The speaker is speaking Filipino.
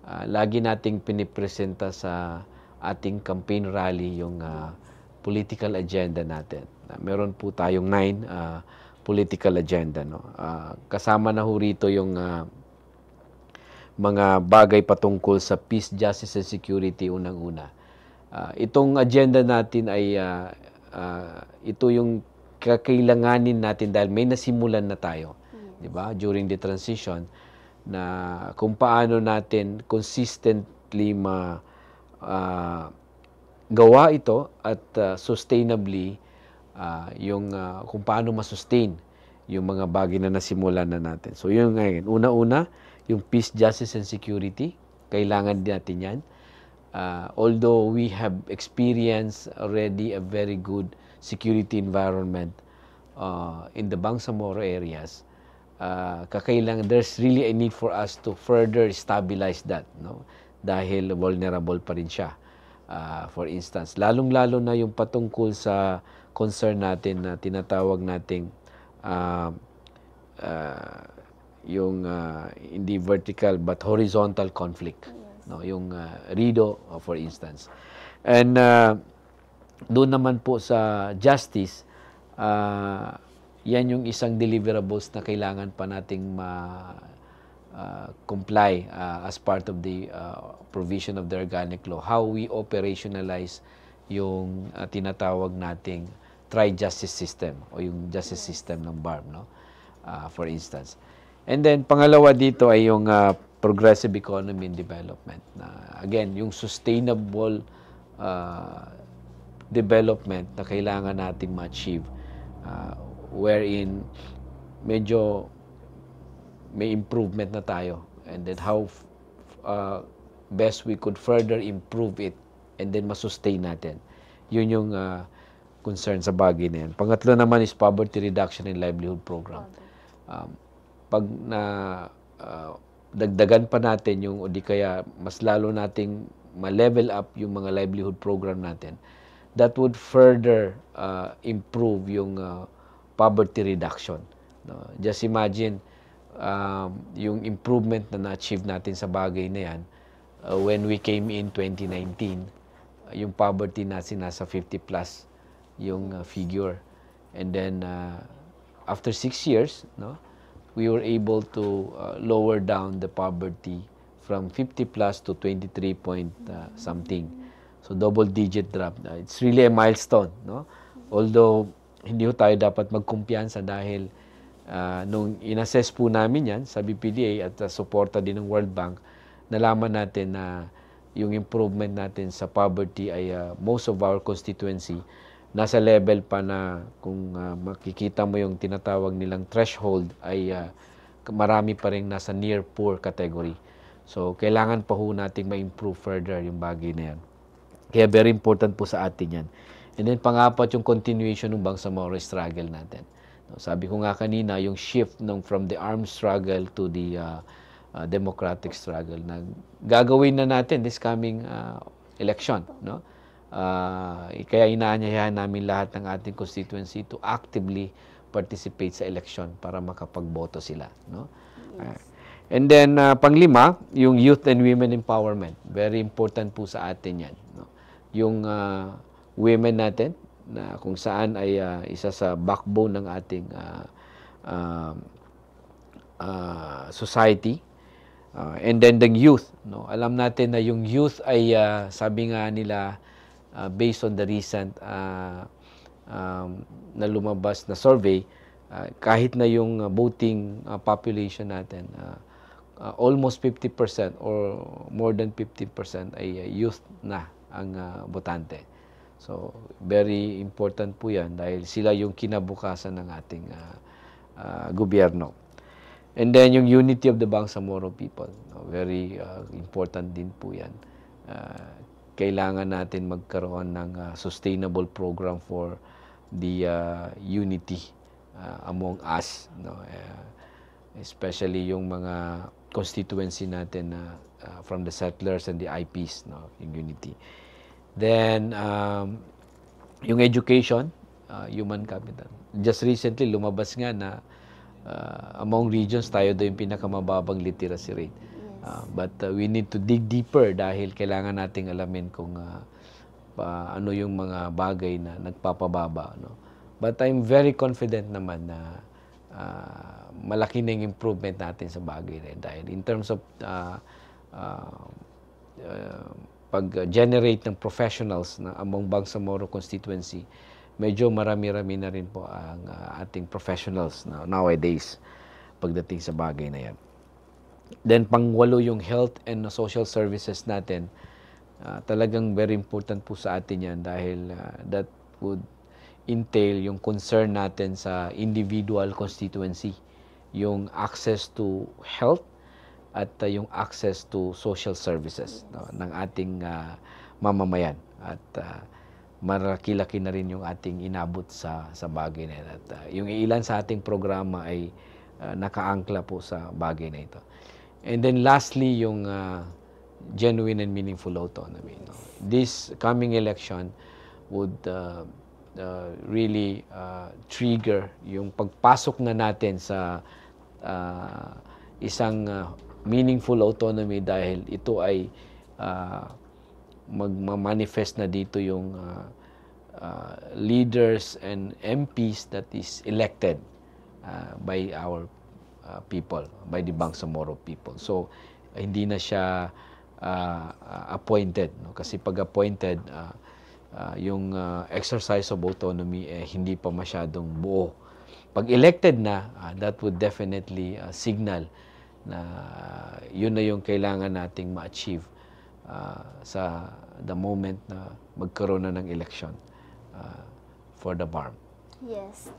lagi nating pinipresenta sa ating campaign rally yung political agenda natin. Meron po tayong 9 political agenda. No? Kasama na ho rito yung mga bagay patungkol sa peace, justice, and security unang-una. Itong agenda natin ay ito yung kakailanganin natin dahil may nasimulan na tayo, di ba? During the transition na kung paano natin consistently gawa ito at sustainably yung kung paano ma-sustain yung mga bagay na nasimulan na natin. So yun ngayon, una-una, yung peace, justice, and security, kailangan din natin yan. Although we have experienced already a very good security environment in the Bangsamoro areas, kakailangan, there's really a need for us to further stabilize that, no? Dahil vulnerable pa rin siya. For instance, lalong-lalo na yung patungkol sa concern natin na tinatawag nating yung hindi vertical but horizontal conflict, no, yung RIDO for instance. And doon naman po sa justice, yan yung isang deliverables na kailangan pa nating comply as part of the provision of the organic law, how we operationalize yung tinatawag nating tri-justice system o yung justice system ng BARM, no? For instance. And then, pangalawa dito ay yung progressive economy and development. Again, yung sustainable development na kailangan nating ma-achieve wherein medyo may improvement na tayo. And then how best we could further improve it and then masustain natin. Yun yung concern sa bagay na yan. Pangatlo naman is poverty reduction and livelihood program. Pag dagdagan pa natin yung o di kaya mas lalo nating ma-level up yung mga livelihood program natin, that would further improve yung poverty reduction. No? Just imagine yung improvement na na-achieve natin sa bagay na yan when we came in 2019, yung poverty natin nasa 50 plus yung figure. And then after 6 years, no, we were able to lower down the poverty from 50 plus to 23 point something. So double digit drop. It's really a milestone, no? Although hindi ho tayo dapat magkumpiyansa dahil nung inassess po namin yan sa BPDA at suporta din ng World Bank, nalaman natin na yung improvement natin sa poverty ay most of our constituency nasa level pa na kung makikita mo yung tinatawag nilang threshold ay marami pa rin nasa near poor category. So, kailangan pa ho nating ma-improve further yung bagay na yan. Kaya very important po sa atin yan. And then, pang-apat yung continuation ng Bangsamoro struggle natin. Sabi ko nga kanina, yung shift from the armed struggle to the democratic struggle na gagawin na natin this coming election, no? Kaya inaanyayahan namin lahat ng ating constituency to actively participate sa election para makapagboto sila, no? Yes. And then panglima, yung youth and women empowerment. Very important po sa atin 'yan, no? Yung women natin na kung saan ay isa sa backbone ng ating society. And then the youth, no? Alam natin na yung youth ay sabi nga nila based on the recent na lumabas na survey, kahit na yung voting population natin, almost 50% or more than 50% ay youth na ang botante. So, very important po yan dahil sila yung kinabukasan ng ating gobyerno. And then yung unity of the Bangsamoro people, very important din po yan. Kailangan natin magkaroon ng sustainable program for the unity among us, no? Especially yung mga constituency natin from the settlers and the IPs, no? Yung unity. Then yung education, human capital. Just recently lumabas nga na among regions tayo daw yung pinakamababang literacy rate. But we need to dig deeper dahil kailangan nating alamin kung ano yung mga bagay na nagpapababa. No? But I'm very confident naman na malaki na yung improvement natin sa bagay na yun. Dahil in terms of pag-generate ng professionals na among Bangsamoro constituency, medyo marami-rami na rin po ang ating professionals nowadays pagdating sa bagay na yan. Then pangwalo yung health and social services natin. Talagang very important po sa atin yan dahil that would entail yung concern natin sa individual constituency, yung access to health at yung access to social services ng ating mamamayan. At malaki-laki na rin yung ating inabot sa bagay na yan. At yung ilan sa ating programa ay nakaangkla po sa bagay na ito. And then lastly, yung genuine and meaningful autonomy. This coming election would really trigger yung pagpasok na natin sa isang meaningful autonomy dahil ito ay magma-manifest na dito yung leaders and MPs that is elected by our people, by the Bangsamoro people. So, hindi na siya appointed. No? Kasi pag appointed, yung exercise of autonomy hindi pa masyadong buo. Pag elected na, that would definitely signal na yun na yung kailangan nating ma-achieve sa the moment na magkaroon na ng election for the BARM. Yes.